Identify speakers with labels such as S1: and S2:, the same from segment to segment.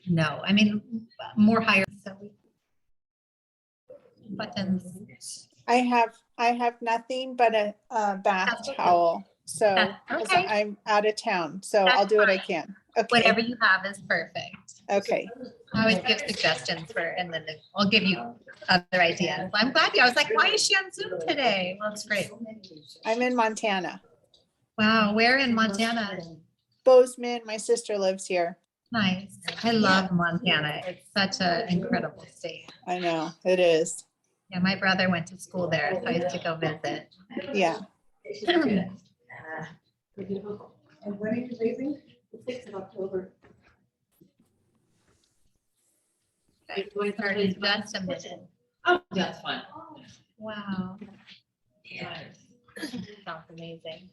S1: No, I mean, more higher. So buttons.
S2: I have nothing but a bath
S1: That's okay.
S2: towel. So
S1: That's
S2: 'cause
S1: okay.
S2: I'm out of town, so
S1: That's
S2: I'll do what I
S1: fine.
S2: can. Okay,
S1: Whatever you have is perfect.
S2: okay.
S1: I always give suggestions for, and then I'll give you other ideas. I'm glad you, I was like, why is she on Zoom today? Well, it's great.
S2: I'm in Montana.
S1: Wow, where in Montana?
S2: Bozeman, my sister lives here.
S1: Nice. I love Montana. It's such an incredible state.
S2: I know, it is.
S1: Yeah, my brother went to school there, so I used to go visit.
S2: Yeah.
S3: And when are you leaving? The 6th of October.
S1: We started just a minute.
S3: Oh, that's fun.
S1: Wow,
S3: Yeah.
S1: sounds amazing.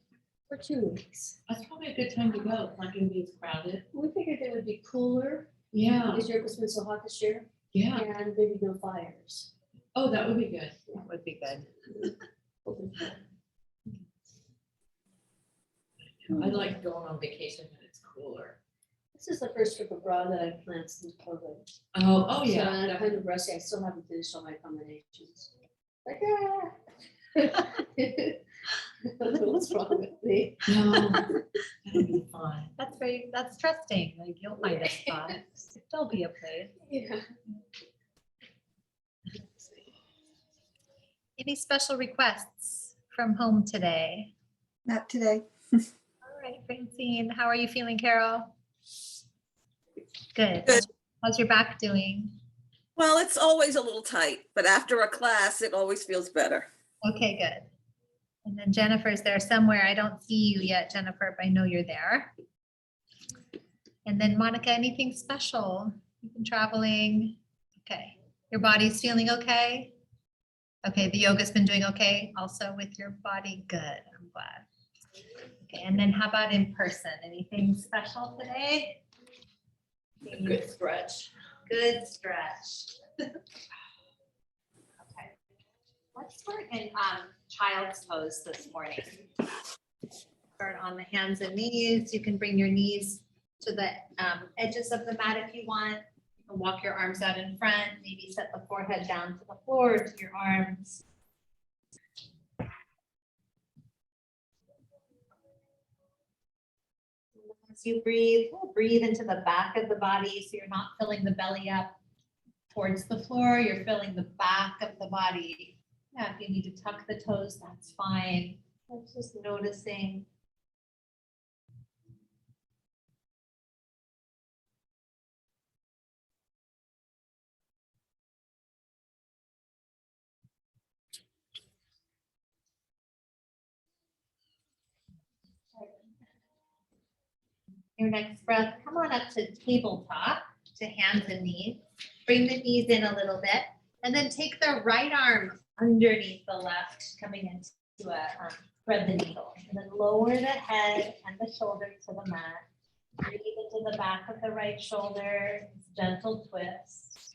S4: For 2 weeks.
S3: That's probably a good time to go. It's not gonna be as crowded.
S4: We figured it would be cooler
S3: Yeah,
S4: because Jericho's been so hot this year
S3: yeah.
S4: and maybe no fires.
S3: Oh, that would be good.
S1: That would be good.
S3: I like going on vacation when it's cooler.
S4: This is the first trip abroad that I've planned since COVID.
S3: Oh,
S4: So
S3: yeah.
S4: I'm kind of rusty. I still haven't finished all my combinations. Like, ah. What's wrong with me?
S3: No, that'll be fun.
S1: That's trusting, like you'll find a spot. There'll be a place.
S4: Yeah.
S1: Any special requests from home today?
S5: Not today.
S1: All right, Francine, how are you feeling, Carol? Good.
S5: Good.
S1: How's your back doing?
S5: Well, it's always a little tight, but after a class, it always feels better.
S1: Okay, good. And then Jennifer's there somewhere. I don't see you yet, Jennifer, but I know you're there. And then Monica, anything special? You've been traveling. Okay. Your body's feeling okay? Okay, the yoga's been doing okay also with your body? Good, I'm glad. Okay, and then how about in person? Anything special today?
S3: Good stretch.
S1: Good stretch. Okay. Let's start in child's pose this morning. Start on the hands and knees. You can bring your knees to the edges of the mat if you want. You can walk your arms out in front, maybe set the forehead down to the floor to your arms. As you breathe, breathe into the back of the body so you're not filling the belly up towards the floor. You're filling the back of the body. Yeah, if you need to tuck the toes, that's fine. I'm just noticing. Your next breath, come on up to tabletop, to hands and knees. Bring the knees in a little bit, and then take the right arm underneath the left, coming into a thread the needle. And then lower the head and the shoulder to the mat. Breathe into the back of the right shoulder, gentle twist.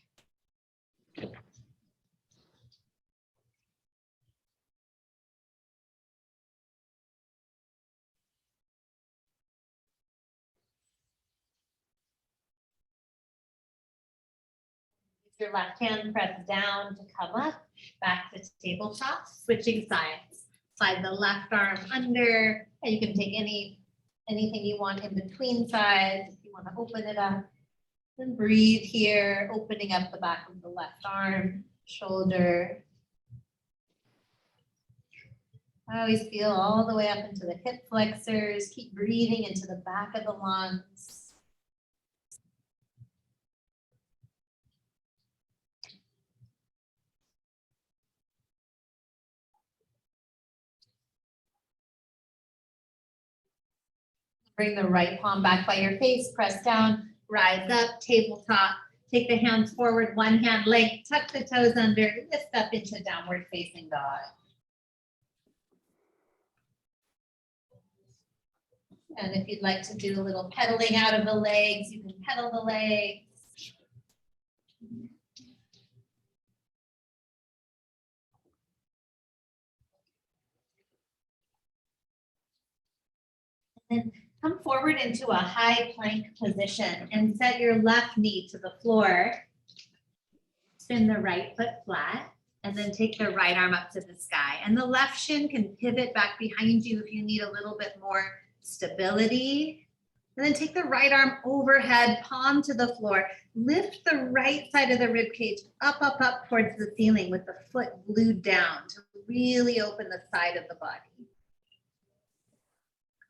S1: Your left hand press down to come up, back to tabletop, switching sides. Slide the left arm under, and you can take anything you want in between sides. If you want to open it up, then breathe here, opening up the back of the left arm, shoulder. I always feel all the way up into the hip flexors. Keep breathing into the back of the lungs. Bring the right palm back by your face, press down, rise up, tabletop. Take the hands forward, one hand length, tuck the toes under, lift up into downward facing dog. And if you'd like to do a little pedaling out of the legs, you can pedal the legs. And come forward into a high plank position and set your left knee to the floor. Spin the right foot flat and then take the right arm up to the sky. And the left shin can pivot back behind you if you need a little bit more stability. And then take the right arm overhead, palm to the floor. Lift the right side of the rib cage up, up, up towards the ceiling with the foot glued down to really open the side of the body.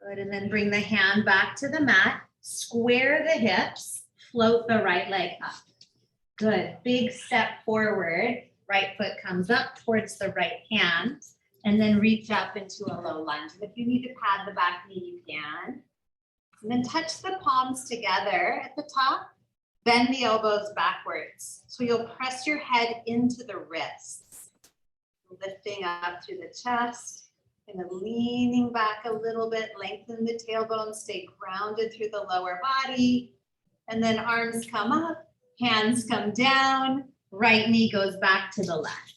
S1: Good, and then bring the hand back to the mat, square the hips, float the right leg up. Good, big step forward, right foot comes up towards the right hand, and then reach up into a low lunge. And if you need to pad the back knee, you can. And then touch the palms together at the top, bend the elbows backwards. So you'll press your head into the wrists, lifting up through the chest. And then leaning back a little bit, lengthen the tailbone, stay grounded through the lower body. And then arms come up, hands come down, right knee goes back to the left.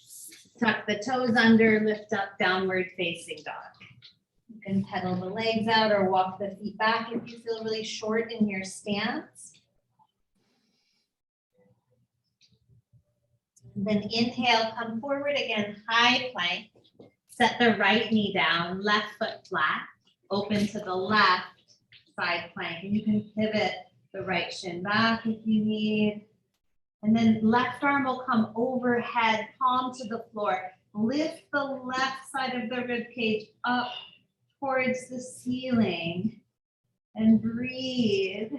S1: Tuck the toes under, lift up, downward facing dog. You can pedal the legs out or walk the feet back if you feel really short in your stance. And then inhale, come forward again, high plank. Set the right knee down, left foot flat, open to the left side plank. And you can pivot the right shin back if you need. And then left arm will come overhead, palm to the floor. Lift the left side of the rib cage up towards the ceiling and breathe.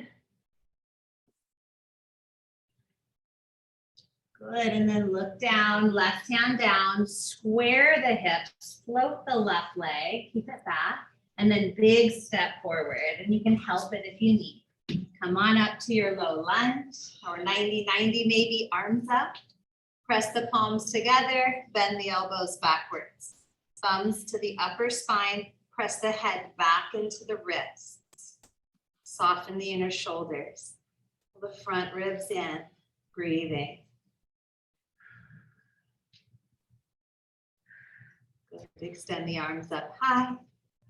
S1: Good, and then look down, left hand down, square the hips, float the left leg, keep it back, and then big step forward. And you can help it if you need. Come on up to your low lunge or 90-90 maybe, arms up. Press the palms together, bend the elbows backwards. Thumbs to the upper spine, press the head back into the wrists. Soften the inner shoulders. Pull the front ribs in, breathing. Good. Extend the arms up high.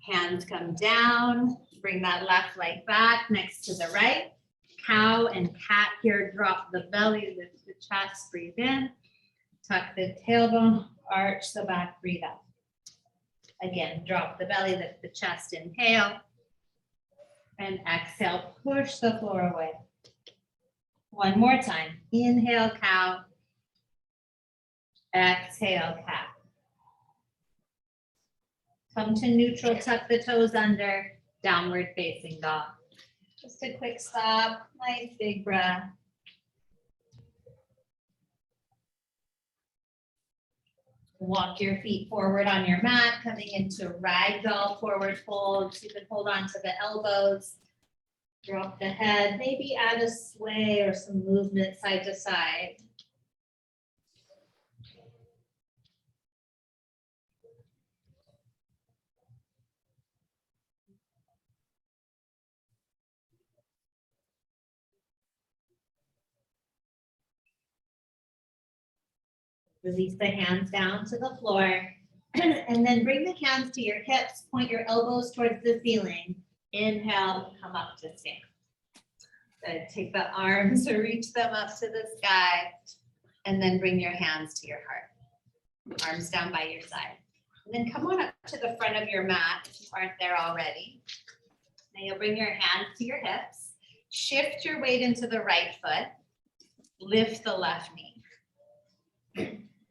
S1: Hands come down. Bring that left leg back next to the right. Cow and cat here. Drop the belly, lift the chest, breathe in. Tuck the tailbone, arch the back, breathe out. Again, drop the belly, lift the chest, inhale. And exhale, push the floor away. One more time. Inhale, cow. Exhale, cat. Come to neutral, tuck the toes under, downward facing dog. Just a quick stop, nice big breath. Walk your feet forward on your mat, coming into ragdoll forward fold. You can hold on to the elbows, drop the head, maybe add a sway or some movement side to side. Release the hands down to the floor and then bring the hands to your hips, point your elbows towards the ceiling. Inhale, come up to stand. Good. Take the arms or reach them up to the sky and then bring your hands to your heart. Arms down by your side. And then come on up to the front of your mat if you aren't there already. Now you'll bring your hands to your hips. Shift your weight into the right foot. Lift the left knee.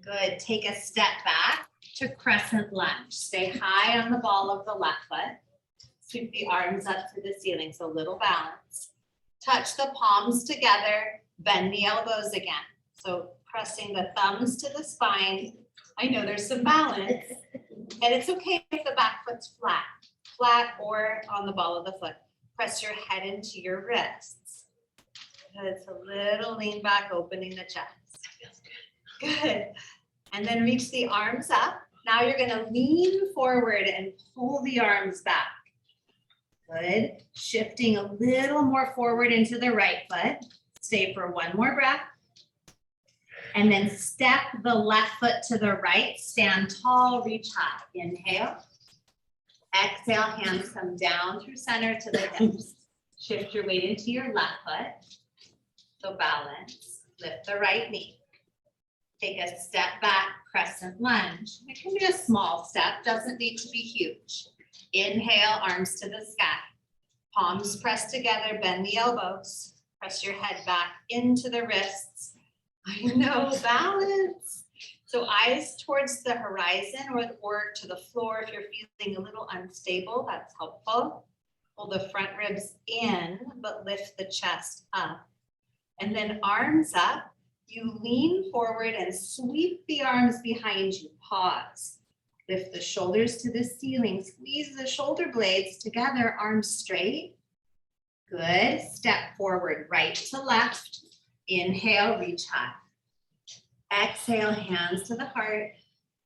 S1: Good. Take a step back to crescent lunge. Stay high on the ball of the left foot. Sweep the arms up to the ceiling, so little balance. Touch the palms together. Bend the elbows again. So pressing the thumbs to the spine. I know there's some balance. And it's okay if the back foot's flat or on the ball of the foot. Press your head into your wrists. Good. So a little lean back, opening the chest. Good. And then reach the arms up. Now you're going to lean forward and pull the arms back. Good. Shifting a little more forward into the right foot. Stay for one more breath. And then step the left foot to the right. Stand tall, reach high. Inhale. Exhale, hands come down through center to the hips. Shift your weight into your left foot. So balance, lift the right knee. Take a step back, crescent lunge. It can be a small step, doesn't need to be huge. Inhale, arms to the sky. Palms pressed together, bend the elbows. Press your head back into the wrists. I know, balance. So eyes towards the horizon or to the floor if you're feeling a little unstable, that's helpful. Pull the front ribs in, but lift the chest up. And then arms up, you lean forward and sweep the arms behind you, pause. Lift the shoulders to the ceiling, squeeze the shoulder blades together, arms straight. Good, step forward, right to left. Inhale, reach high. Exhale, hands to the heart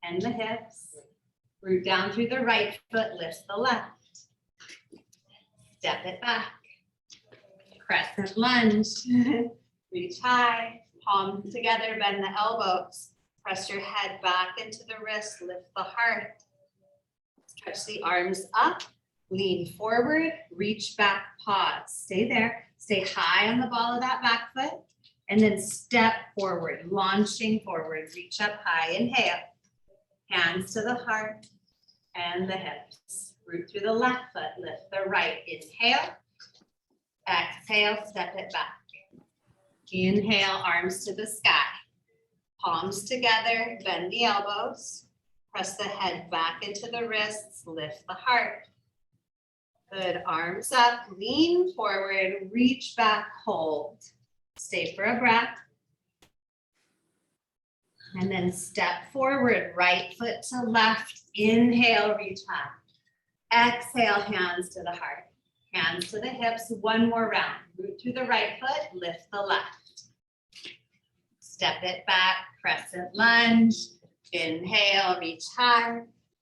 S1: and the hips. Root down through the right foot, lift the left. Step it back. Crescent lunge. Reach high, palms together, bend the elbows. Press your head back into the wrist, lift the heart. Stretch the arms up, lean forward, reach back, pause. Stay there, stay high on the ball of that back foot. And then step forward, launching forward, reach up high, inhale. Hands to the heart and the hips. Root through the left foot, lift the right, inhale. Exhale, step it back. Inhale, arms to the sky. Palms together, bend the elbows. Press the head back into the wrists, lift the heart. Good, arms up, lean forward, reach back, hold. Stay for a breath. And then step forward, right foot to left. Inhale, reach high. Exhale, hands to the heart. Hands to the hips, one more round. Root through the right foot, lift the left. Step it back, crescent lunge. Inhale, reach high.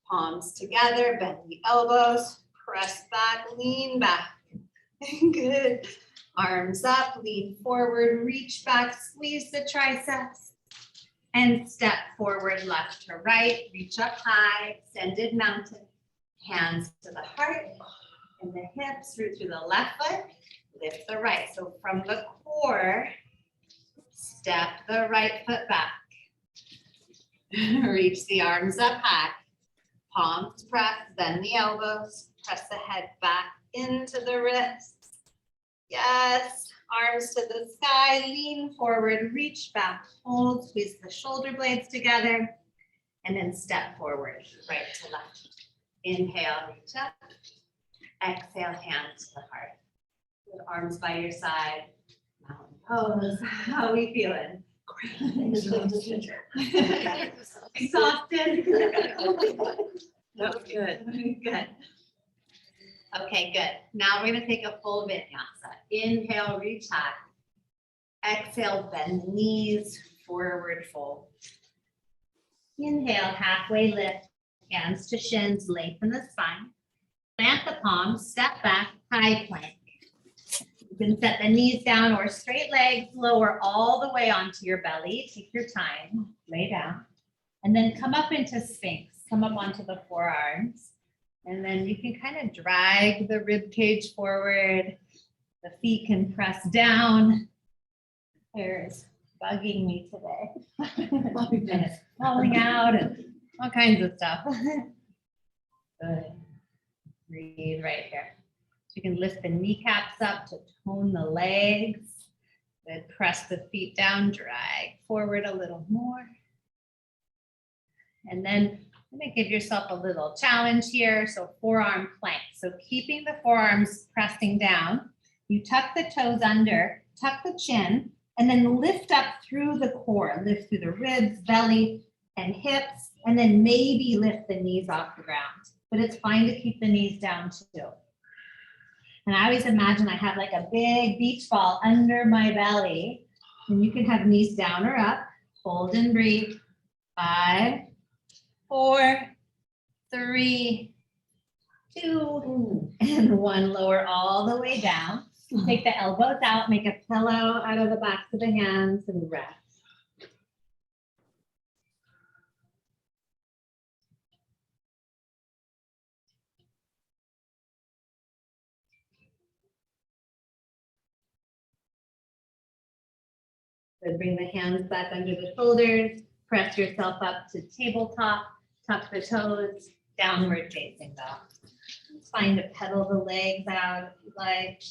S1: Palms together, bend the elbows. Press back, lean back. Good. Arms up, lean forward, reach back, squeeze the triceps. And step forward, left to right, reach up high, extended mountain. Hands to the heart and the hips, root through the left foot, lift the right. So from the core, step the right foot back. Reach the arms up high. Palms press, bend the elbows, press the head back into the wrists. Yes, arms to the sky, lean forward, reach back, hold, squeeze the shoulder blades together, and then step forward, right to left. Inhale, reach up. Exhale, hands to the heart. Good, arms by your side, mountain pose. How are we feeling? Exhausted?
S3: That was good.
S1: Good. Okay, good. Now we're gonna take a full vinyasa. Inhale, reach high. Exhale, bend the knees, forward fold. Inhale, halfway lift, hands to shins, lengthen the spine. Plant the palms, step back, high plank. You can set the knees down or straight legs, lower all the way onto your belly. Take your time, lay down. And then come up into Sphinx, come up onto the forearms. And then you can kind of drag the rib cage forward. The feet can press down. Hair's bugging me today. And it's falling out and all kinds of stuff. Good. Breathe right here. You can lift the kneecaps up to tone the legs. Then press the feet down, drag forward a little more. And then I'm going to give yourself a little challenge here. So forearm plank. So keeping the forearms pressing down, you tuck the toes under, tuck the chin, and then lift up through the core. Lift through the ribs, belly, and hips, and then maybe lift the knees off the ground. But it's fine to keep the knees down too. And I always imagine I have like a big beach ball under my belly. And you can have knees down or up. Hold and breathe. 5, 4, 3, 2, and 1. Lower all the way down. Take the elbows out, make a pillow out of the backs of the hands and rest. Then bring the hands back under the shoulders, press yourself up to tabletop, tuck the toes, downward facing dog. It's fine to pedal the legs out if you like.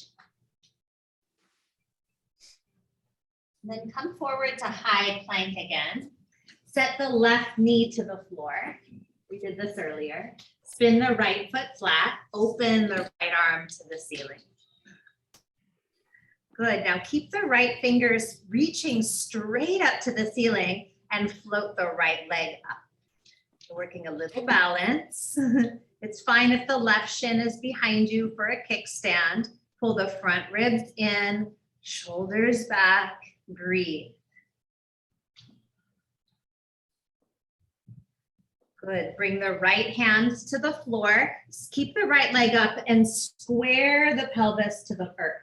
S1: Then come forward to high plank again. Set the left knee to the floor. We did this earlier. Spin the right foot flat, open the right arm to the ceiling. Good, now keep the right fingers reaching straight up to the ceiling and float the right leg up. We're working a little balance. It's fine if the left shin is behind you for a kickstand. Pull the front ribs in, shoulders back, breathe. Good, bring the right hands to the floor. Keep the right leg up and square the pelvis to the earth.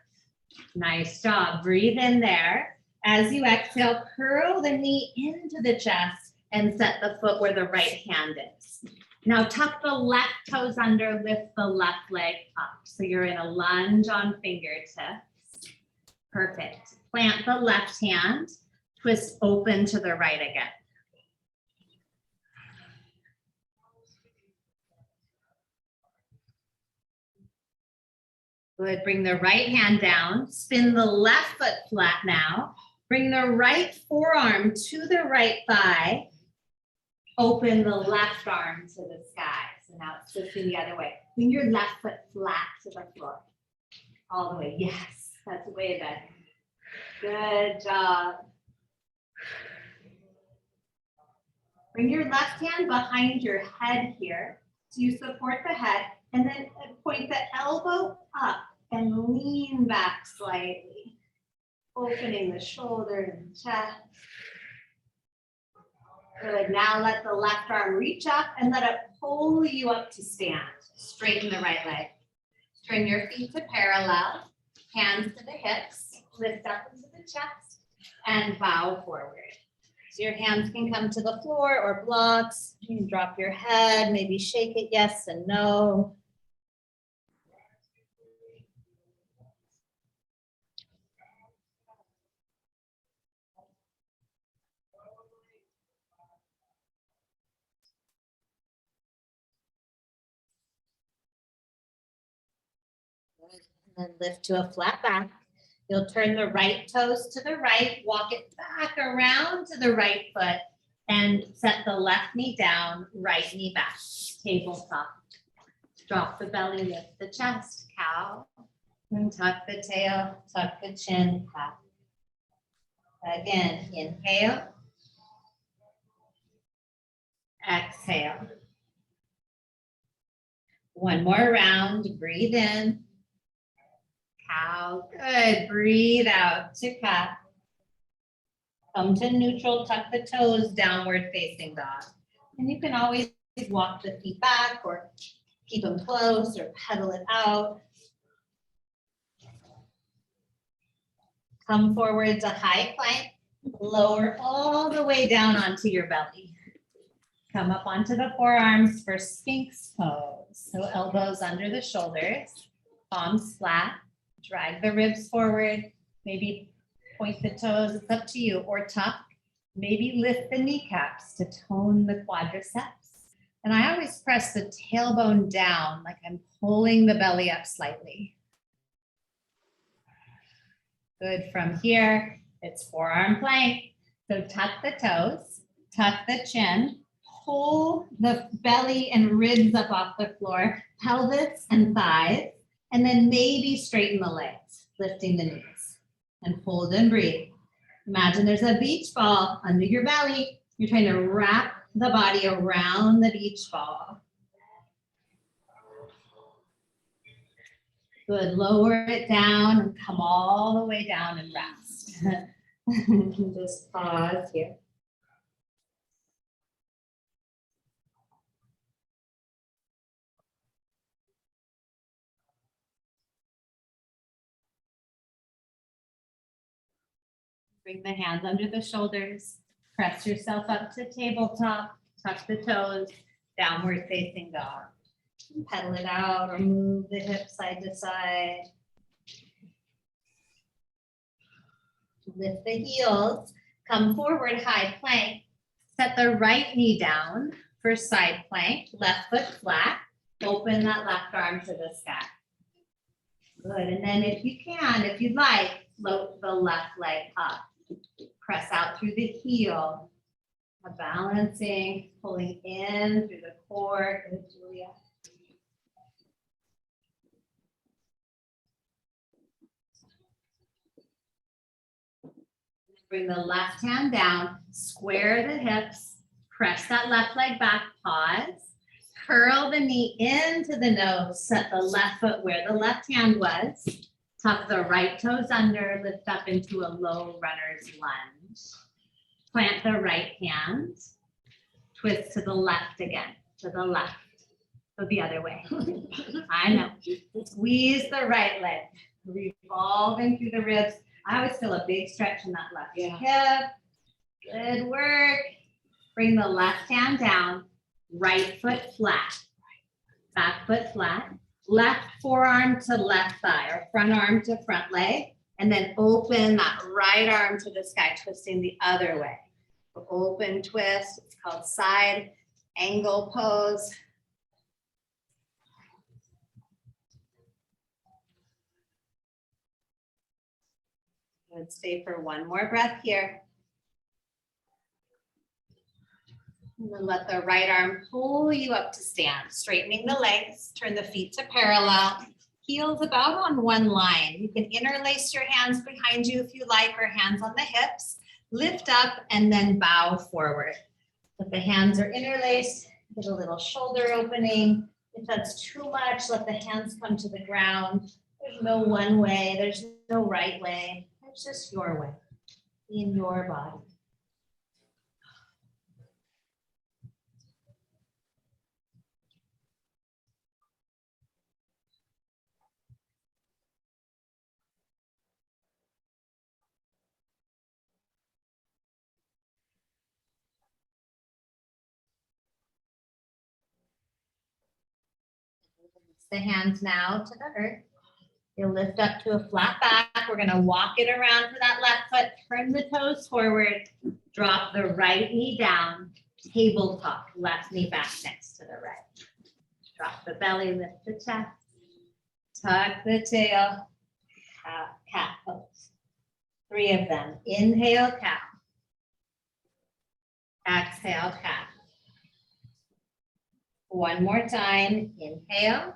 S1: Nice job, breathe in there. As you exhale, curl the knee into the chest and set the foot where the right hand is. Now tuck the left toes under, lift the left leg up. So you're in a lunge on fingertips. Perfect. Plant the left hand, twist open to the right again. Good, bring the right hand down, spin the left foot flat now. Bring the right forearm to the right thigh. Open the left arm to the sky. So now it's twisting the other way. Bring your left foot flat to the floor. All the way, yes, that's way better. Good job. Bring your left hand behind your head here. So you support the head and then point the elbow up and lean back slightly. Opening the shoulder and chest. Good, now let the left arm reach up and let it pull you up to stand. Straighten the right leg. Turn your feet to parallel, hands to the hips, lift up into the chest and bow forward. So your hands can come to the floor or blocks. You can drop your head, maybe shake it yes and no. And then lift to a flat back. You'll turn the right toes to the right, walk it back around to the right foot, and set the left knee down, right knee back, tabletop. Drop the belly, lift the chest, cow, and tuck the tail, tuck the chin, pat. Again, inhale. Exhale. One more round, breathe in. Cow, good, breathe out to cat. Come to neutral, tuck the toes, downward facing dog. And you can always walk the feet back or keep them close or pedal it out. Come forward to high plank, lower all the way down onto your belly. Come up onto the forearms for Sphinx pose. So elbows under the shoulders, palms flat, drag the ribs forward, maybe point the toes, it's up to you, or tuck, maybe lift the kneecaps to tone the quadriceps. And I always press the tailbone down like I'm pulling the belly up slightly. Good, from here, it's forearm plank. So tuck the toes, tuck the chin, pull the belly and ribs up off the floor, pelvis and thighs, and then maybe straighten the legs, lifting the knees, and hold and breathe. Imagine there's a beach ball under your belly. You're trying to wrap the body around the beach ball. Good, lower it down and come all the way down and rest. Just pause here. Bring the hands under the shoulders, press yourself up to tabletop, tuck the toes, downward facing dog. Pedal it out or move the hips side to side. Lift the heels, come forward, high plank. Set the right knee down for side plank, left foot flat. Open that left arm to the sky. Good, and then if you can, if you'd like, float the left leg up. Press out through the heel. Balancing, pulling in through the core. Good, Julia. Bring the left hand down, square the hips, press that left leg back, pause. Curl the knee into the nose, set the left foot where the left hand was. Tuck the right toes under, lift up into a low runner's lunge. Plant the right hand, twist to the left again, to the left. Go the other way. I know. Squeeze the right leg, revolving through the ribs. I always feel a big stretch in that left hip. Good work. Bring the left hand down, right foot flat, back foot flat, left forearm to left thigh or front arm to front leg, and then open that right arm to the sky, twisting the other way. Open twist, it's called side angle pose. Let's stay for one more breath here. And then let the right arm pull you up to stand, straightening the legs, turn the feet to parallel, heels about on one line. You can interlace your hands behind you if you like, or hands on the hips. Lift up and then bow forward. If the hands are interlaced, get a little shoulder opening. If that's too much, let the hands come to the ground. There's no one way, there's no right way. It's just your way, in your body. The hands now to the earth. You'll lift up to a flat back. We're going to walk it around to that left foot, turn the toes forward, drop the right knee down, tabletop, left knee back next to the right. Drop the belly, lift the chest, tuck the tail, cat pose. 3 of them. Inhale, cow. Exhale, cat. One more time. Inhale.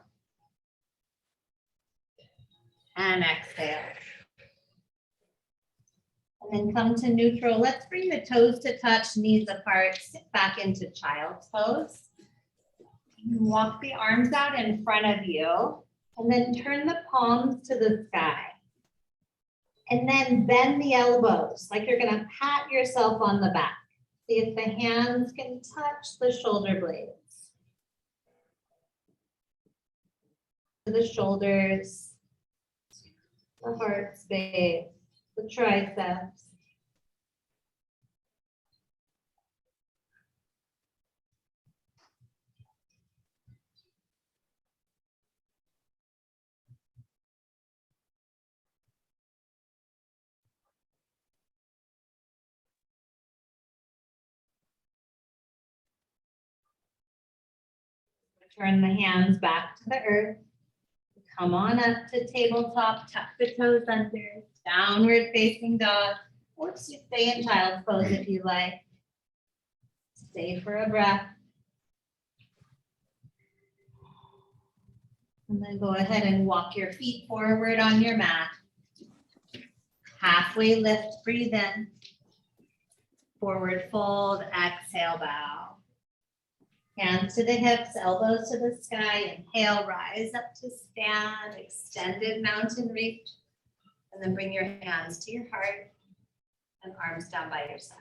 S1: And exhale. And then come to neutral. Let's bring the toes to touch, knees apart, sit back into child's pose. Walk the arms out in front of you, and then turn the palms to the sky. And then bend the elbows, like you're gonna pat yourself on the back. See if the hands can touch the shoulder blades. To the shoulders. The heart space, the triceps. Turn the hands back to the earth. Come on up to tabletop, tuck the toes under, downward facing dog, or stay in child's pose if you like. Stay for a breath. And then go ahead and walk your feet forward on your mat. Halfway lift, breathe in. Forward fold, exhale, bow. Hands to the hips, elbows to the sky. Inhale, rise up to stand, extended mountain reach. And then bring your hands to your heart and arms down by your side.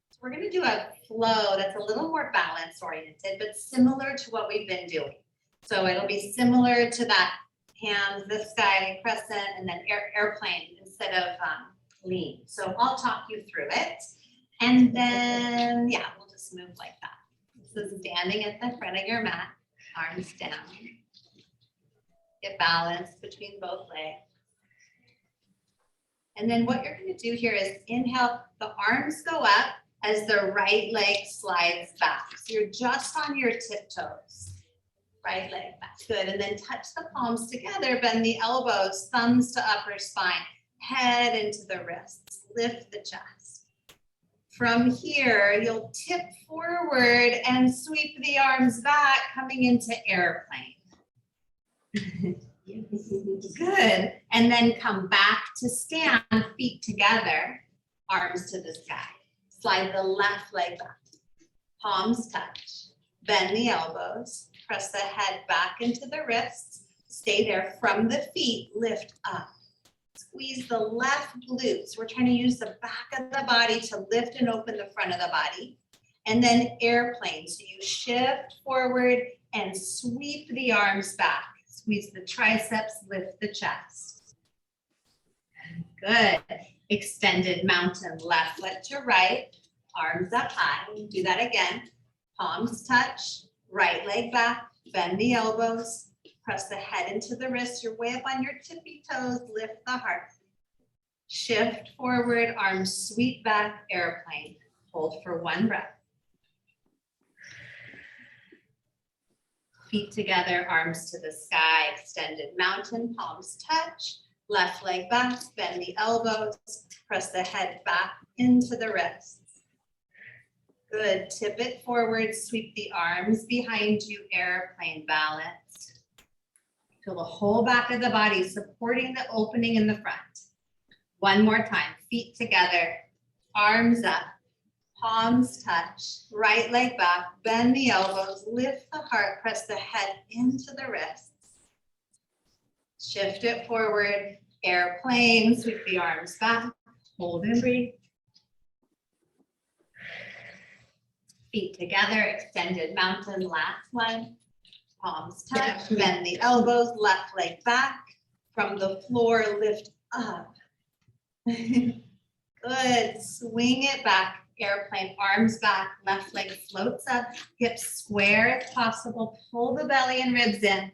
S1: So we're gonna do a flow that's a little more balance oriented, but similar to what we've been doing. So it'll be similar to that hands, the sky, crescent, and then airplane instead of lean. So I'll talk you through it. And then, yeah, we'll just move like that. So standing at the front of your mat, arms down. Get balance between both legs.
S6: And then what you're gonna do here is inhale, the arms go up as the right leg slides back. So you're just on your tiptoes. Right leg back, good. And then touch the palms together, bend the elbows, thumbs to upper spine, head into the wrists, lift the chest. From here, you'll tip forward and sweep the arms back, coming into airplane. Good. And then come back to stand, feet together, arms to the sky. Slide the left leg back. Palms touch. Bend the elbows. Press the head back into the wrists. Stay there from the feet, lift up. Squeeze the left glutes. We're trying to use the back of the body to lift and open the front of the body. And then airplane. So you shift forward and sweep the arms back. Squeeze the triceps, lift the chest. Good. Extended mountain, left foot to right, arms up high. Do that again. Palms touch, right leg back, bend the elbows, press the head into the wrist. You're way up on your tippy toes, lift the heart. Shift forward, arms sweep back, airplane. Hold for one breath. Feet together, arms to the sky, extended mountain, palms touch, left leg back, bend the elbows, press the head back into the wrists. Good, tip it forward, sweep the arms behind you, airplane balance. Feel the whole back of the body supporting the opening in the front. One more time, feet together, arms up, palms touch, right leg back, bend the elbows, lift the heart, press the head into the wrists. Shift it forward, airplane, sweep the arms back, hold and breathe. Feet together, extended mountain, last one. Palms touch, bend the elbows, left leg back. From the floor, lift up. Good, swing it back. Airplane, arms back, left leg floats up, hips square if possible, pull the belly and ribs in.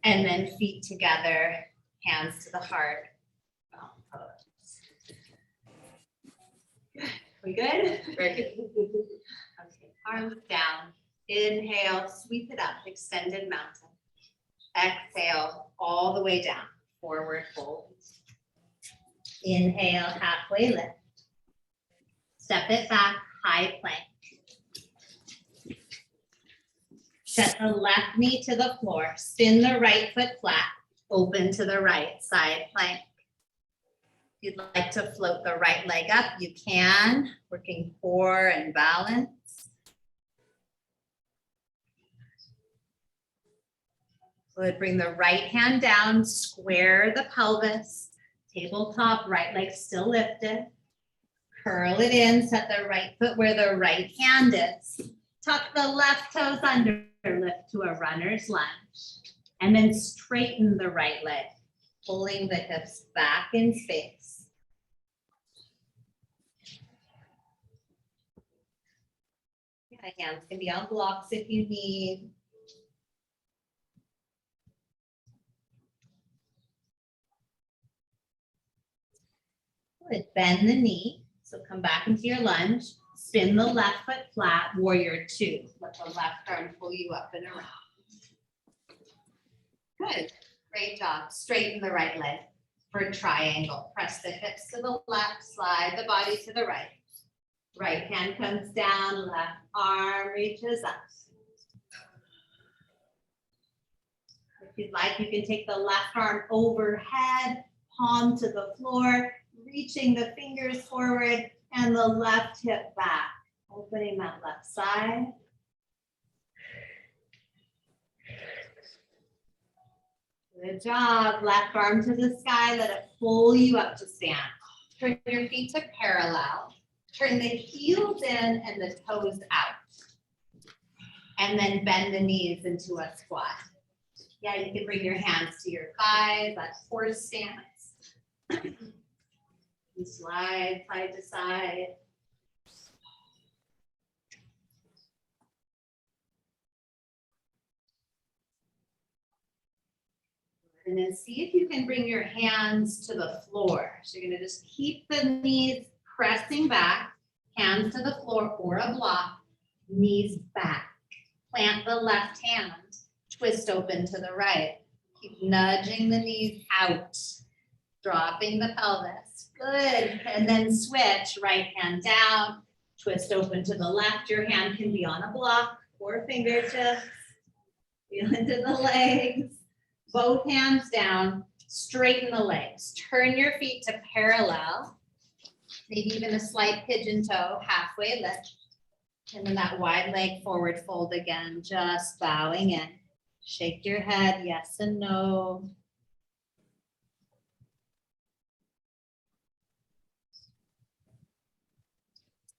S6: And then feet together, hands to the heart. We good? Very good. Okay, arms down. Inhale, sweep it up, extended mountain. Exhale, all the way down, forward fold. Inhale, halfway lift. Step it back, high plank. Set the left knee to the floor, spin the right foot flat, open to the right side plank. If you'd like to float the right leg up, you can, working core and balance. Good, bring the right hand down, square the pelvis, tabletop, right leg still lifted. Curl it in, set the right foot where the right hand is. Tuck the left toes under, lift to a runner's lunge. And then straighten the right leg, pulling the hips back in space. Yeah, hands can be on blocks if you need. Good, bend the knee. So come back into your lunge, spin the left foot flat, warrior two. Let the left arm pull you up and around. Good, great job. Straighten the right leg for triangle. Press the hips to the left, slide the body to the right. Right hand comes down, left arm reaches up. If you'd like, you can take the left arm overhead, palm to the floor, reaching the fingers forward and the left hip back, opening that left side. Good job. Left arm to the sky. Let it pull you up to stand. Turn your feet to parallel. Turn the heels in and the toes out. And then bend the knees into a squat. Yeah, you can bring your hands to your thighs. That's horse stance. You slide side to side. And then see if you can bring your hands to the floor. So you're gonna just keep the knees pressing back, hands to the floor or a block, knees back. Plant the left hand, twist open to the right. Keep nudging the knees out, dropping the pelvis. Good. And then switch, right hand down, twist open to the left. Your hand can be on a block or fingertips. Feel into the legs. Both hands down, straighten the legs. Turn your feet to parallel. Maybe even a slight pigeon toe, halfway lift. And then that wide leg forward fold again, just bowing in. Shake your head, yes and no.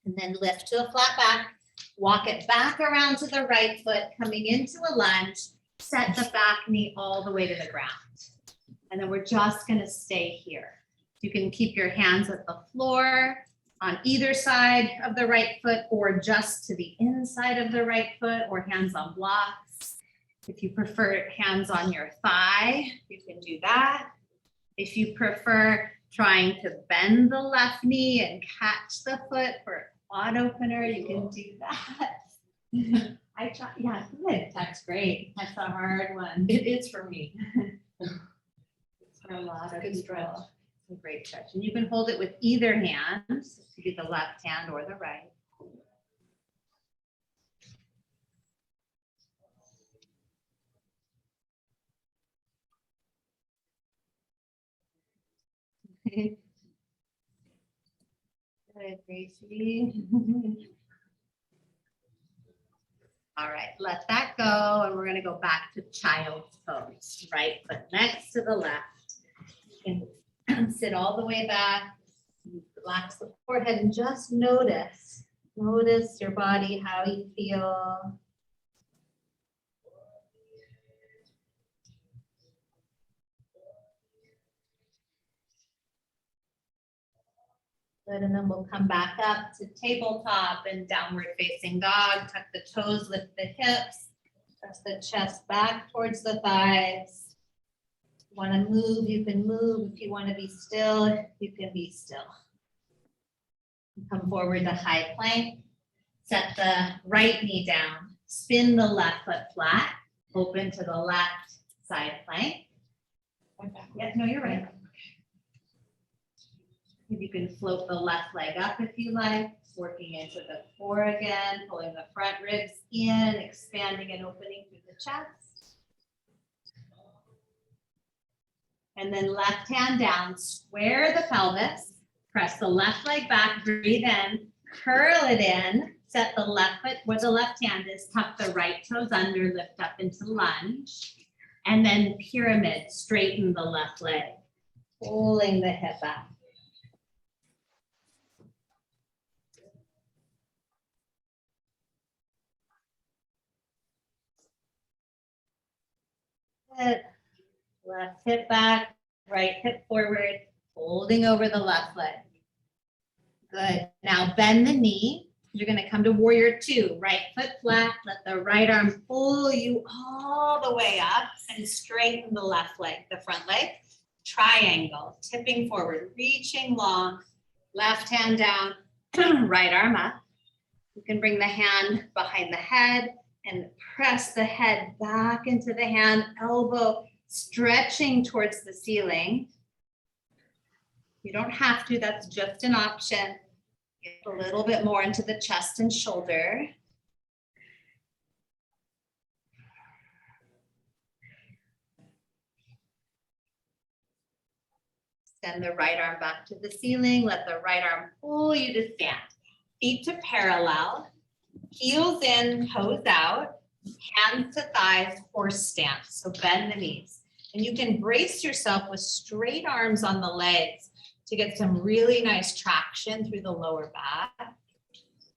S6: And then lift to a flat back. Walk it back around to the right foot, coming into a lunge. Set the back knee all the way to the ground. And then we're just gonna stay here. You can keep your hands at the floor on either side of the right foot or just to the inside of the right foot or hands on blocks. If you prefer hands on your thigh, you can do that. If you prefer trying to bend the left knee and catch the foot for quad opener, you can do that. I try, yeah, good. That's great. That's a hard one.
S3: It is for me.
S6: It's for a lot of
S3: Good
S6: people.
S3: stretch.
S6: It's a great stretch. And you can hold it with either hand. So it could be the left hand or the right. Good, Gracie. All right, let that go, and we're gonna go back to child's pose. Right foot next to the left. You can sit all the way back. Relax the forehead and just notice. Notice your body, how you feel. Good, and then we'll come back up to tabletop and downward facing dog. Tuck the toes, lift the hips, press the chest back towards the thighs. Want to move, you can move. If you want to be still, you can be still. Come forward to high plank. Set the right knee down. Spin the left foot flat. Open to the left side plank. Yeah, no, you're right. You can float the left leg up if you like, working into the core again, pulling the front ribs in, expanding and opening through the chest. And then left hand down, square the pelvis, press the left leg back, breathe in, curl it in, set the left foot where the left hand is, tuck the right toes under, lift up into lunge, and then pyramid, straighten the left leg, pulling the hip up. Good. Left hip back, right hip forward, holding over the left leg. Good. Now bend the knee. You're going to come to warrior two. Right foot flat. Let the right arm pull you all the way up and straighten the left leg, the front leg. Triangle, tipping forward, reaching long. Left hand down, right arm up. You can bring the hand behind the head and press the head back into the hand, elbow stretching towards the ceiling. You don't have to, that's just an option. Get a little bit more into the chest and shoulder. Send the right arm back to the ceiling. Let the right arm pull you to stand. Feet to parallel. Heels in, toes out, hands to thighs, horse stance. So bend the knees. And you can brace yourself with straight arms on the legs to get some really nice traction through the lower back.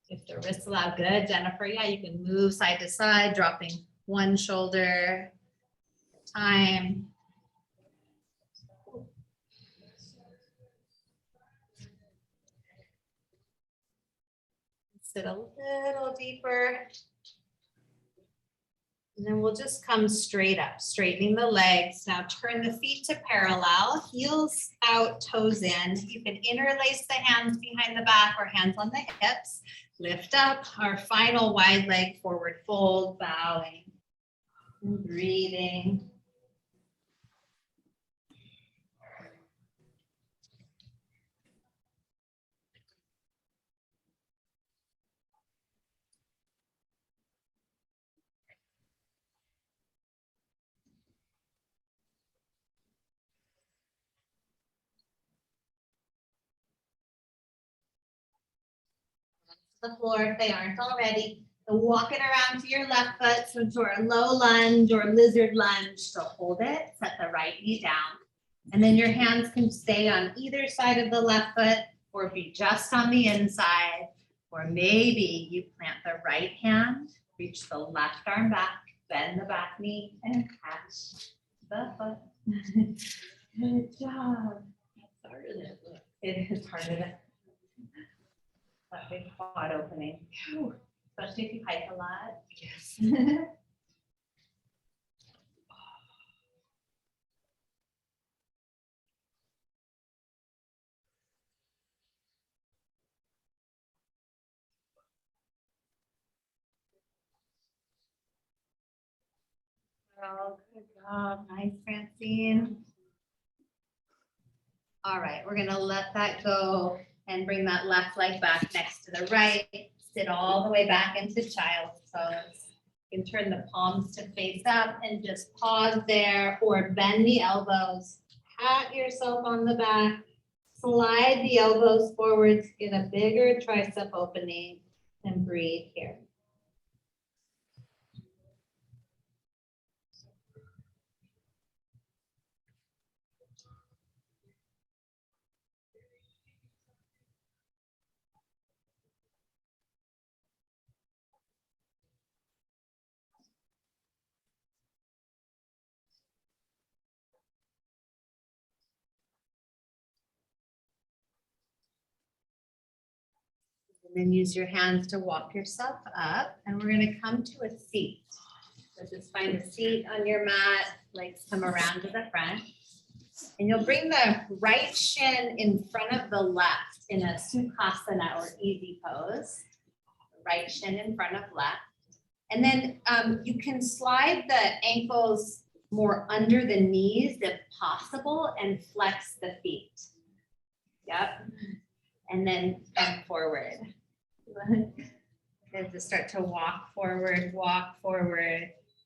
S6: If the wrists allow, good. Jennifer, yeah, you can move side to side, dropping one shoulder at a time. Sit a little deeper. And then we'll just come straight up, straightening the legs. Now turn the feet to parallel, heels out, toes in. You can interlace the hands behind the back or hands on the hips. Lift up our final wide leg forward fold, bowing and breathing. The floor if they aren't already. So walk it around to your left foot, so to a low lunge or lizard lunge. So hold it, set the right knee down. And then your hands can stay on either side of the left foot or be just on the inside. Or maybe you plant the right hand, reach the left arm back, bend the back knee and catch the foot. Good job.
S3: That's harder than it looks.
S6: It is harder than that big quad opening. Phew. Especially if you hike a lot.
S3: Yes.
S6: Oh, good job. Nice, Francine. All right, we're gonna let that go and bring that left leg back next to the right. Sit all the way back into child's pose. You can turn the palms to face up and just pause there or bend the elbows. Pat yourself on the back. Slide the elbows forwards, get a bigger tricep opening and breathe here. And then use your hands to walk yourself up, and we're gonna come to a seat. So just find a seat on your mat, legs come around to the front. And you'll bring the right shin in front of the left in a Sukhasana or easy pose. Right shin in front of left. And then you can slide the ankles more under the knees if possible and flex the feet. Yep. And then come forward. And just start to walk forward,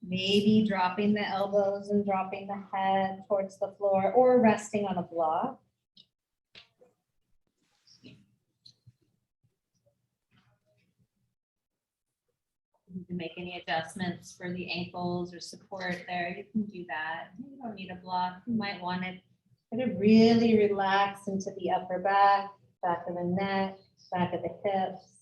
S6: maybe dropping the elbows and dropping the head towards the floor or resting on a block. You can make any adjustments for the ankles or support there. You can do that. You don't need a block. You might want to kind of really relax into the upper back, back of the neck, back of the hips.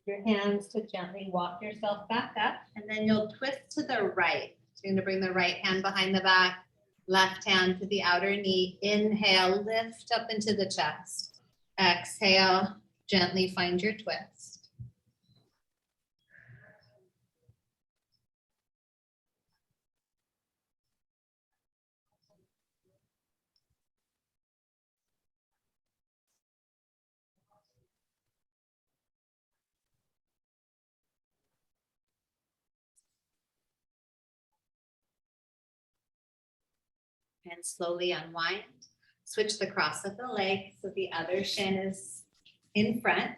S6: Your hands to gently walk yourself back up, and then you'll twist to the right. So you're gonna bring the right hand behind the back, left hand to the outer knee. Inhale, lift up into the chest. Exhale, gently find your twist. And slowly unwind. Switch the cross of the leg so the other shin is in front.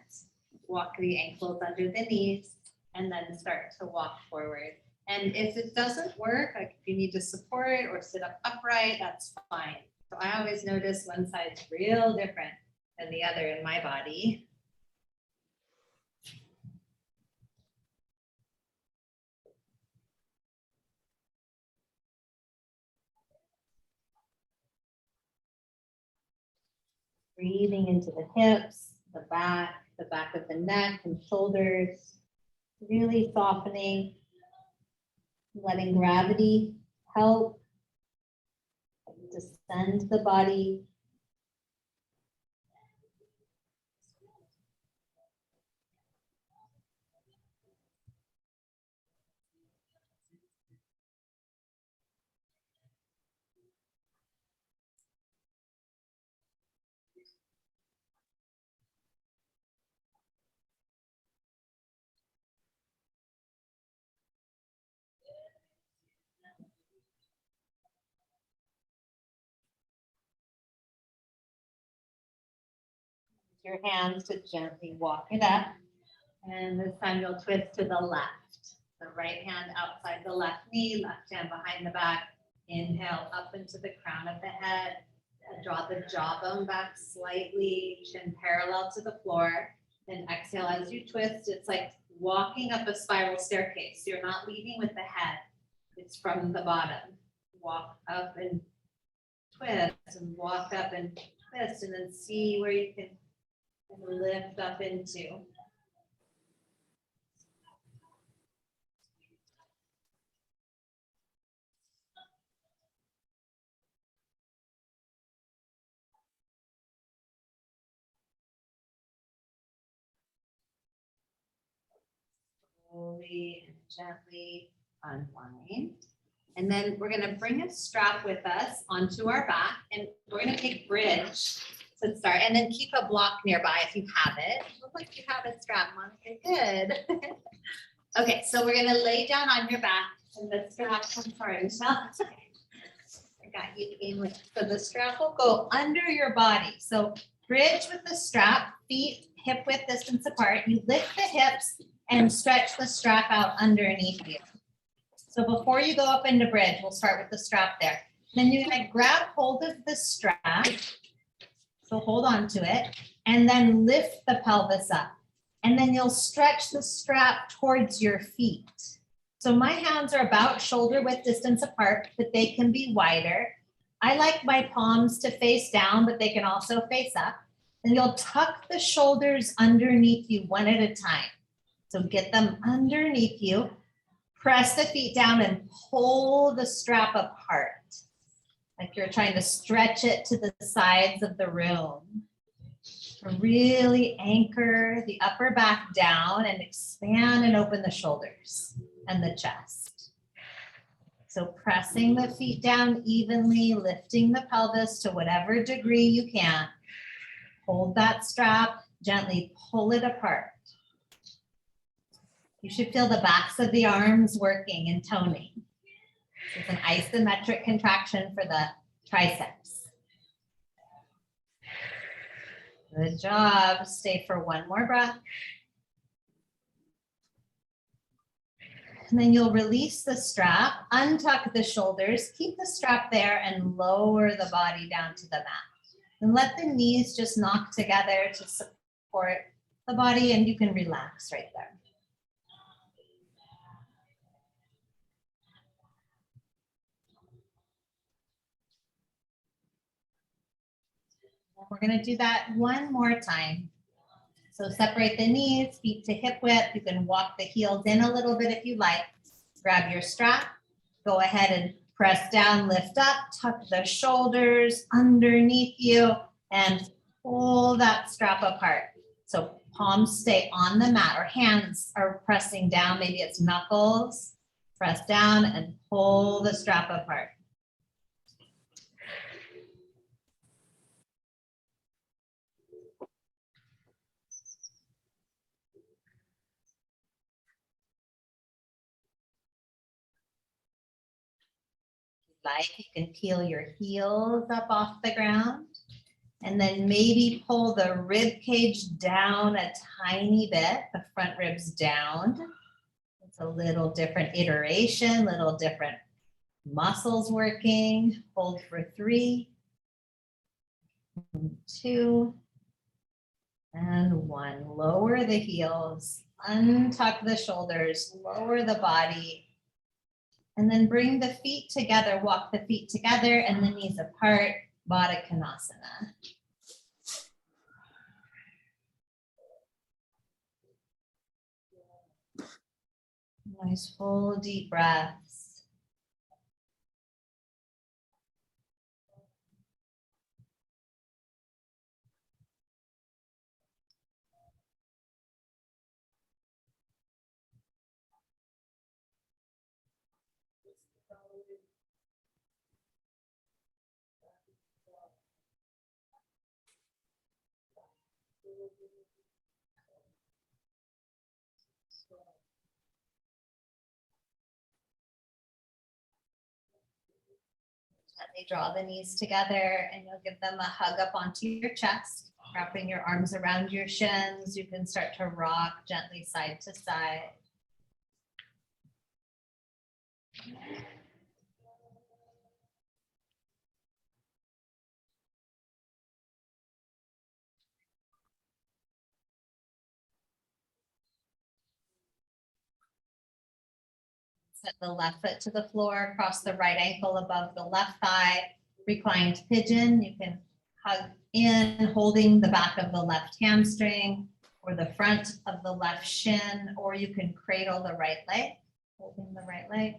S6: Walk the ankles under the knees and then start to walk forward. And if it doesn't work, like if you need to support or sit up upright, that's fine. So I always notice one side's real different than the other in my body. Breathing into the hips, the back of the neck and shoulders. Really softening, letting gravity help descend the body. Your hands to gently walk it up. And this time you'll twist to the left. The right hand outside the left knee, left hand behind the back. Inhale up into the crown of the head. Draw the jawbone back slightly, chin parallel to the floor. Then exhale as you twist. It's like walking up a spiral staircase. You're not leading with the head. It's from the bottom. Walk up and twist and walk up and twist and then see where you can lift up into. Slowly and gently unwind. And then we're gonna bring a strap with us onto our back and we're gonna take bridge to start and then keep a block nearby if you have it. Look like you have a strap, Monica, good. Okay, so we're gonna lay down on your back and the strap, I'm sorry, Michelle. I got you in. So the strap will go under your body. So bridge with the strap, feet hip width distance apart. You lift the hips and stretch the strap out underneath you. So before you go up into bridge, we'll start with the strap there. Then you're gonna grab hold of the strap. So hold on to it and then lift the pelvis up. And then you'll stretch the strap towards your feet. So my hands are about shoulder width distance apart, but they can be wider. I like my palms to face down, but they can also face up. And you'll tuck the shoulders underneath you one at a time. So get them underneath you, press the feet down and pull the strap apart. Like you're trying to stretch it to the sides of the room. Really anchor the upper back down and expand and open the shoulders and the chest. So pressing the feet down evenly, lifting the pelvis to whatever degree you can. Hold that strap, gently pull it apart. You should feel the backs of the arms working and toning. It's an isometric contraction for the triceps. Good job. Stay for one more breath. And then you'll release the strap, untuck the shoulders, keep the strap there and lower the body down to the mat. And let the knees just knock together to support the body and you can relax right there. We're gonna do that one more time. So separate the knees, feet to hip width. You can walk the heels in a little bit if you like. Grab your strap, go ahead and press down, lift up, tuck the shoulders underneath you and pull that strap apart. So palms stay on the mat or hands are pressing down. Maybe it's knuckles. Press down and pull the strap apart. Like, you can peel your heels up off the ground and then maybe pull the rib cage down a tiny bit, the front ribs down. It's a little different iteration, little different muscles working. Hold for 3, 2, and 1. Lower the heels, untuck the shoulders, lower the body. And then bring the feet together, walk the feet together and the knees apart, Baddha Konasana. Nice full deep breaths. Gently draw the knees together and you'll give them a hug up onto your chest, wrapping your arms around your shins. You can start to rock gently side to side. Set the left foot to the floor, cross the right ankle above the left thigh, reclined pigeon. You can hug in, holding the back of the left hamstring or the front of the left shin, or you can cradle the right leg, holding the right leg.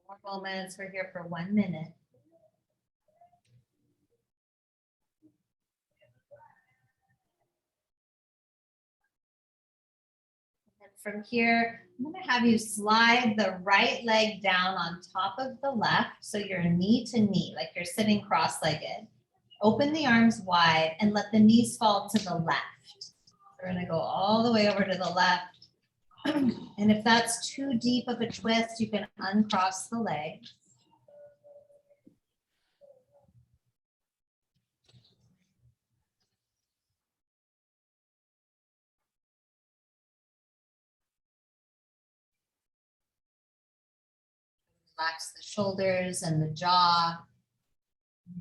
S6: More moments. We're here for 1 minute. And from here, I'm going to have you slide the right leg down on top of the left. So you're knee to knee, like you're sitting cross-legged. Open the arms wide and let the knees fall to the left. We're going to go all the way over to the left. And if that's too deep of a twist, you can uncross the leg. Relax the shoulders and the jaw.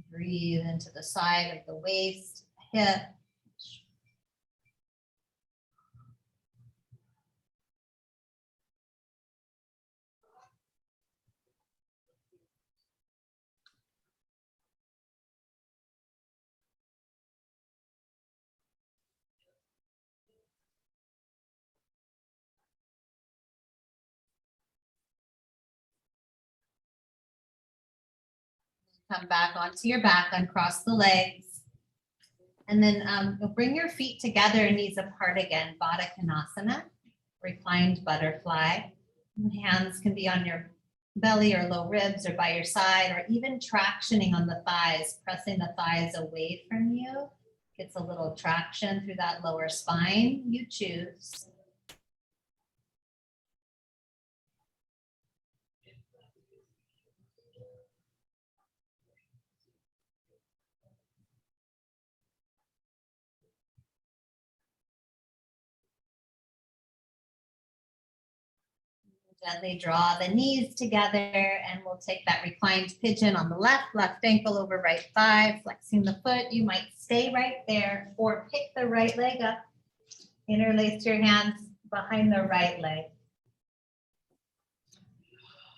S6: Breathe into the side of the waist, hip. Come back onto your back, uncross the legs. And then you'll bring your feet together, knees apart again, Baddha Konasana, reclined butterfly. Hands can be on your belly or low ribs or by your side, or even tractioning on the thighs, pressing the thighs away from you. Gets a little traction through that lower spine. You choose. Gently draw the knees together and we'll take that reclined pigeon on the left ankle over right thigh, flexing the foot. You might stay right there or pick the right leg up, interlace your hands behind the right leg.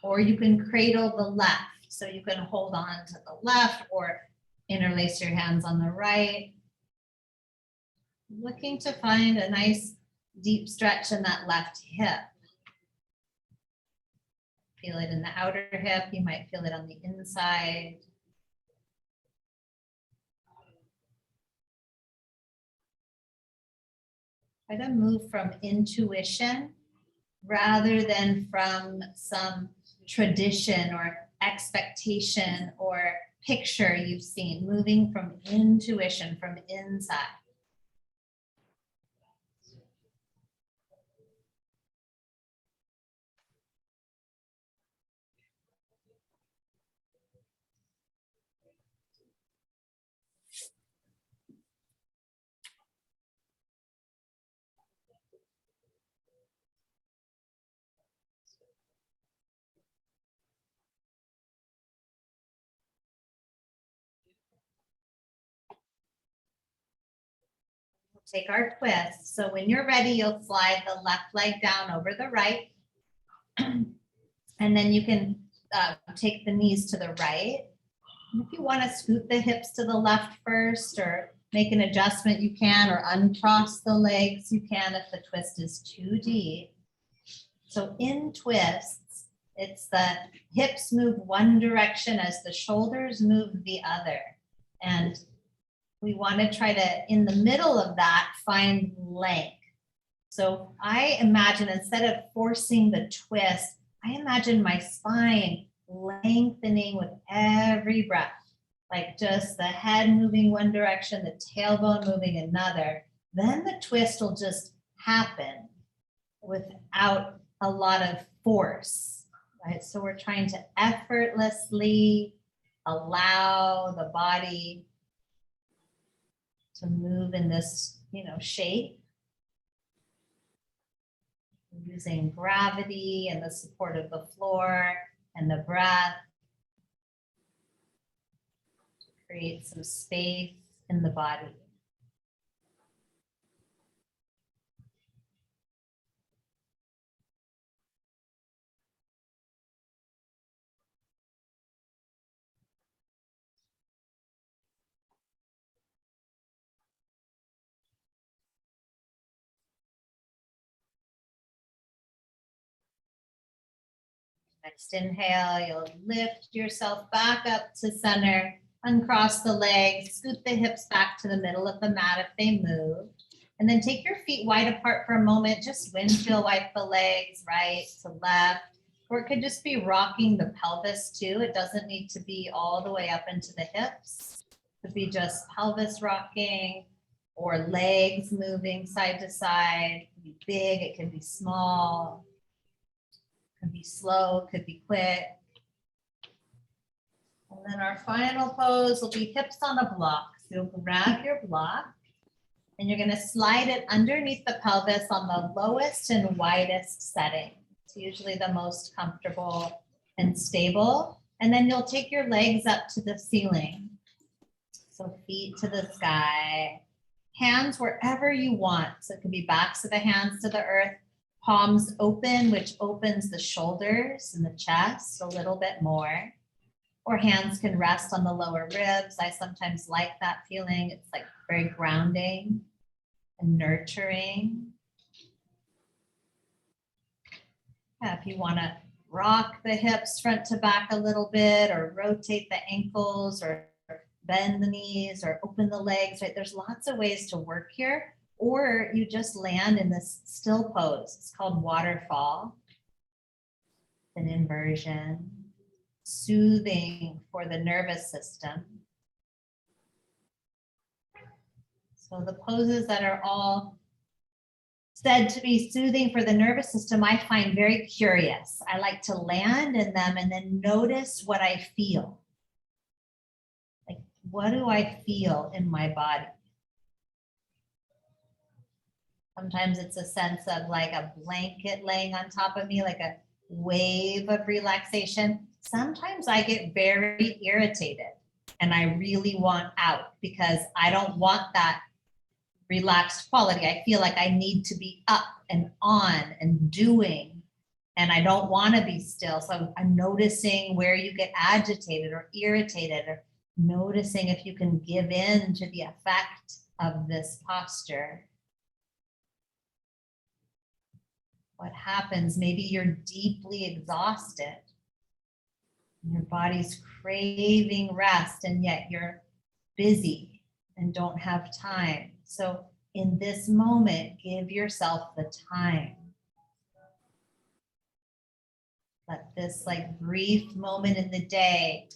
S6: Or you can cradle the left, so you can hold on to the left or interlace your hands on the right. Looking to find a nice deep stretch in that left hip. Feel it in the outer hip. You might feel it on the inside. Try to move from intuition rather than from some tradition or expectation or
S1: picture you've seen moving from intuition, from inside. Take our twist. So when you're ready, you'll slide the left leg down over the right. And then you can take the knees to the right. And if you want to scoot the hips to the left first or make an adjustment, you can, or uncross the legs, you can if the twist is too deep. So in twists, it's the hips move one direction as the shoulders move the other. And we want to try to, in the middle of that, find length. So I imagine instead of forcing the twist, I imagine my spine lengthening with every breath, like just the head moving one direction, the tailbone moving another. Then the twist will just happen without a lot of force, right? So we're trying to effortlessly allow the body to move in this, shape, using gravity and the support of the floor and the breath to create some space in the body. Next inhale, you'll lift yourself back up to center, uncross the legs, scoot the hips back to the middle of the mat if they move. And then take your feet wide apart for a moment, just windshield wipe the legs right to left. Or it could just be rocking the pelvis too. It doesn't need to be all the way up into the hips. It could be just pelvis rocking or legs moving side to side. It could be big, it could be small. Could be slow, could be quick. And then our final pose will be hips on a block. So you'll grab your block and you're going to slide it underneath the pelvis on the lowest and widest setting. It's usually the most comfortable and stable. And then you'll take your legs up to the ceiling. So feet to the sky, hands wherever you want. So it could be backs of the hands to the earth. Palms open, which opens the shoulders and the chest a little bit more. Or hands can rest on the lower ribs. I sometimes like that feeling. It's like very grounding and nurturing. Yeah, if you want to rock the hips front to back a little bit, or rotate the ankles, or bend the knees, or open the legs, right? There's lots of ways to work here. Or you just land in this still pose. It's called waterfall, an inversion, soothing for the nervous system. So the poses that are all said to be soothing for the nervous system, I find very curious. I like to land in them and then notice what I feel. Like, what do I feel in my body? Sometimes it's a sense of like a blanket laying on top of me, like a wave of relaxation. Sometimes I get very irritated and I really want out because I don't want that relaxed quality. I feel like I need to be up and on and doing, and I don't want to be still. So I'm noticing where you get agitated or irritated, or noticing if you can give in to the effect of this posture. What happens? Maybe you're deeply exhausted. Your body's craving rest, and yet you're busy and don't have time. So in this moment, give yourself the time. Let this like brief moment in the day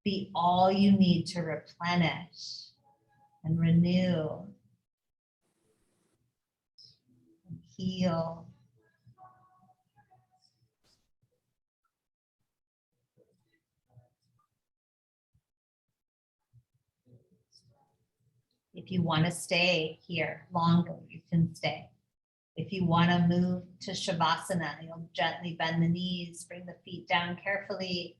S1: be all you need to replenish and renew and heal. If you want to stay here longer, you can stay. If you want to move to Shavasana, you'll gently bend the knees, bring the feet down carefully.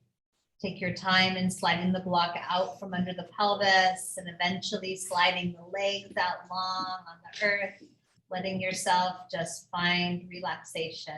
S1: Take your time in sliding the block out from under the pelvis and eventually sliding the legs out long on the earth, letting yourself just find relaxation.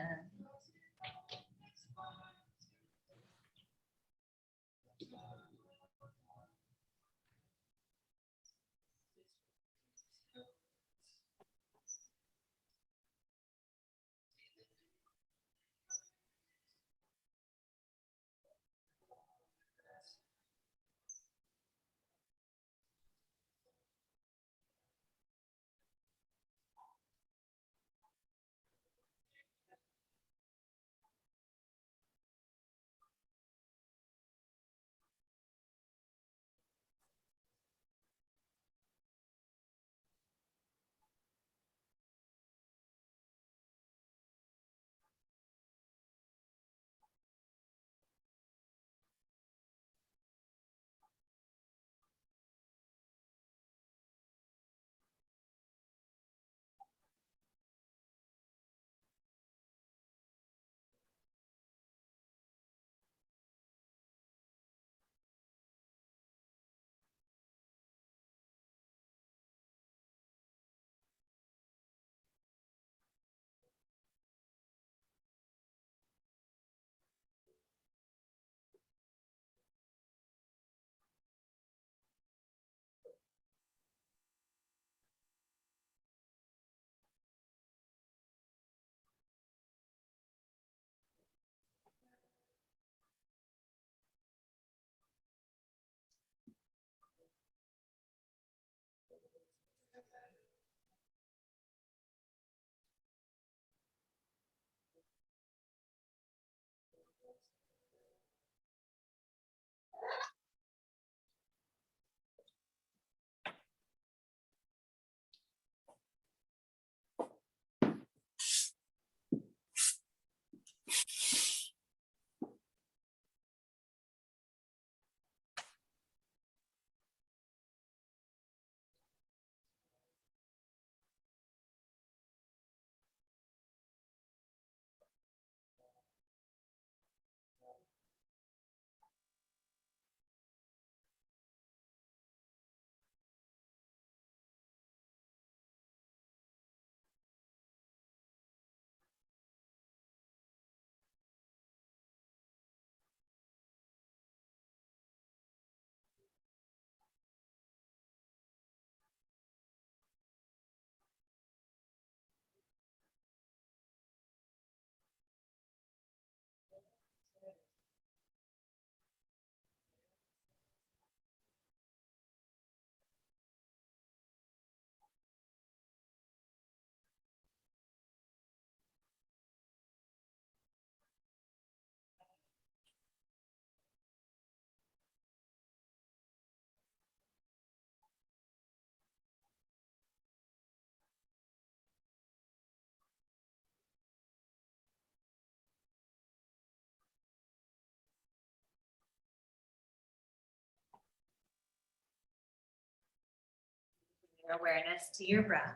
S1: Your awareness to your breath.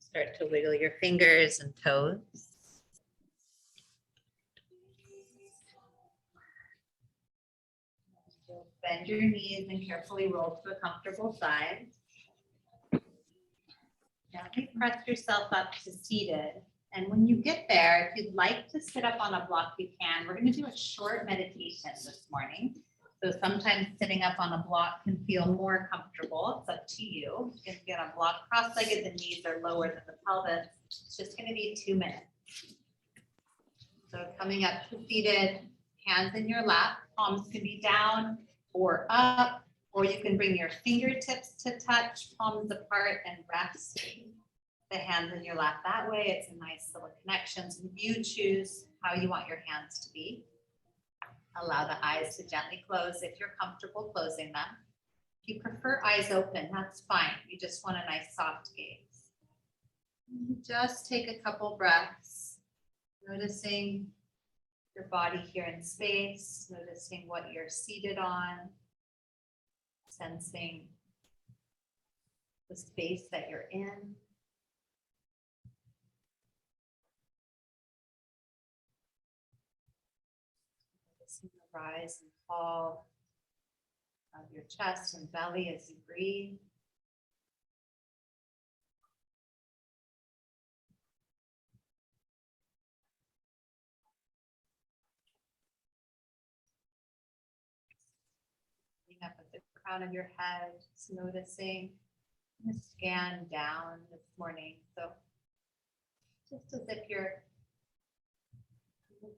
S1: Start to wiggle your fingers and toes. Bend your knees and carefully roll to a comfortable side. Gently press yourself up to seated. And when you get there, if you'd like to sit up on a block, you can. We're going to do a short meditation this morning. So sometimes sitting up on a block can feel more comfortable. It's up to you. You can get on a block cross-legged, the knees are lower than the pelvis. It's just going to be 2 minutes. So coming up to seated, hands in your lap, palms can be down or up, or you can bring your fingertips to touch, palms apart, and rest the hands in your lap that way. It's a nice little connection. So you choose how you want your hands to be. Allow the eyes to gently close if you're comfortable closing them. If you prefer eyes open, that's fine. You just want a nice soft gaze. Just take a couple breaths, noticing your body here in space, noticing what you're seated on, sensing the space that you're in. Noticing the rise and fall of your chest and belly as you breathe. Looking up at the crown of your head, just noticing. I'm gonna scan down this morning. So just as if you're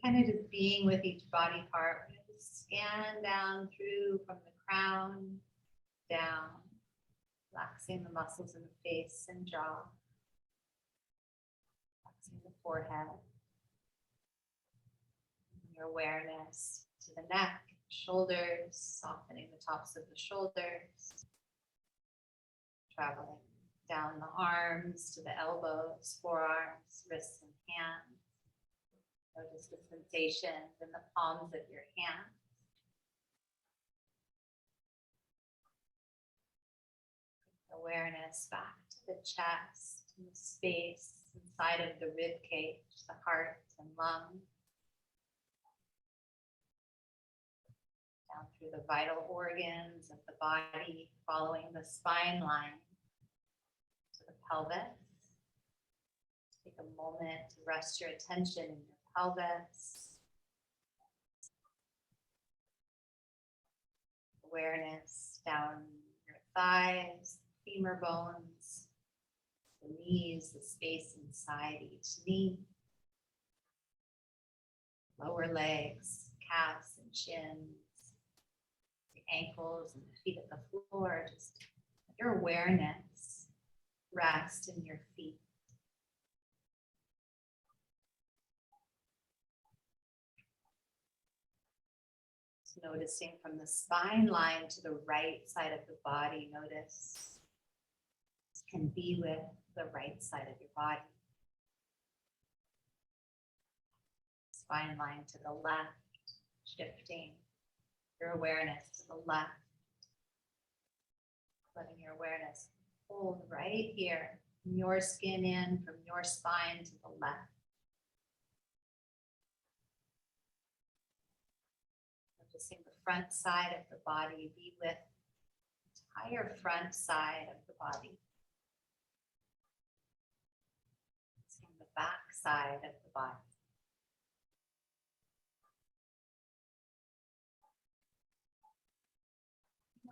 S1: kind of just being with each body part, we're gonna just scan down through from the crown down, relaxing the muscles in the face and jaw, relaxing the forehead, your awareness to the neck, shoulders, softening the tops of the shoulders, traveling down the arms to the elbows, forearms, wrists, and hands. Notice the sensations in the palms of your hands. Awareness back to the chest and the space inside of the rib cage, the heart and lungs. Down through the vital organs of the body, following the spine line to the pelvis. Take a moment to rest your attention in your pelvis. Awareness down your thighs, femur bones, the knees, the space inside each knee. Lower legs, calves and shins. Ankles and feet at the floor, just let your awareness rest in your feet. Just noticing from the spine line to the right side of the body, notice and be with the right side of your body. Spine line to the left, shifting your awareness to the left, letting your awareness hold right here, from your skin in, from your spine to the left. Noticing the front side of the body, be with the entire front side of the body. Noticing the back side of the body.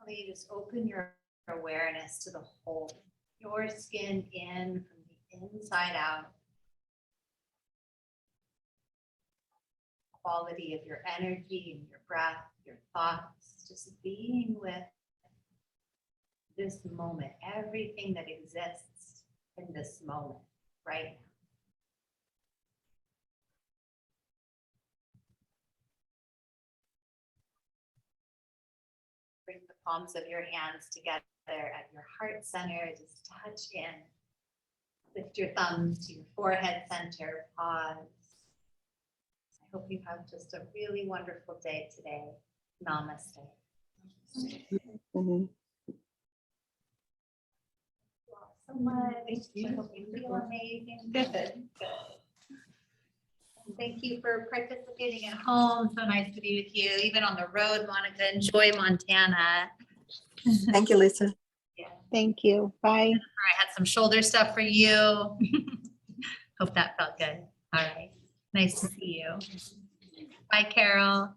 S1: You just open your awareness to the whole, your skin in from the inside out. Quality of your energy and your breath, your thoughts, just being with this moment, everything that exists in this moment right now. Bring the palms of your hands together at your heart center. Just touch in. Lift your thumbs to your forehead center. Pause. I hope you have just a really wonderful day today. Namaste.
S2: Mhm.
S1: So much. I hope you feel amazing. Good. Good. Thank you for participating at home. So nice to be with you, even on the road, Monica. Enjoy Montana.
S5: Thank you, Lisa.
S2: Thank you. Bye.
S1: I had some shoulder stuff for you. Hope that felt good. All right. Nice to see you. Bye, Carol.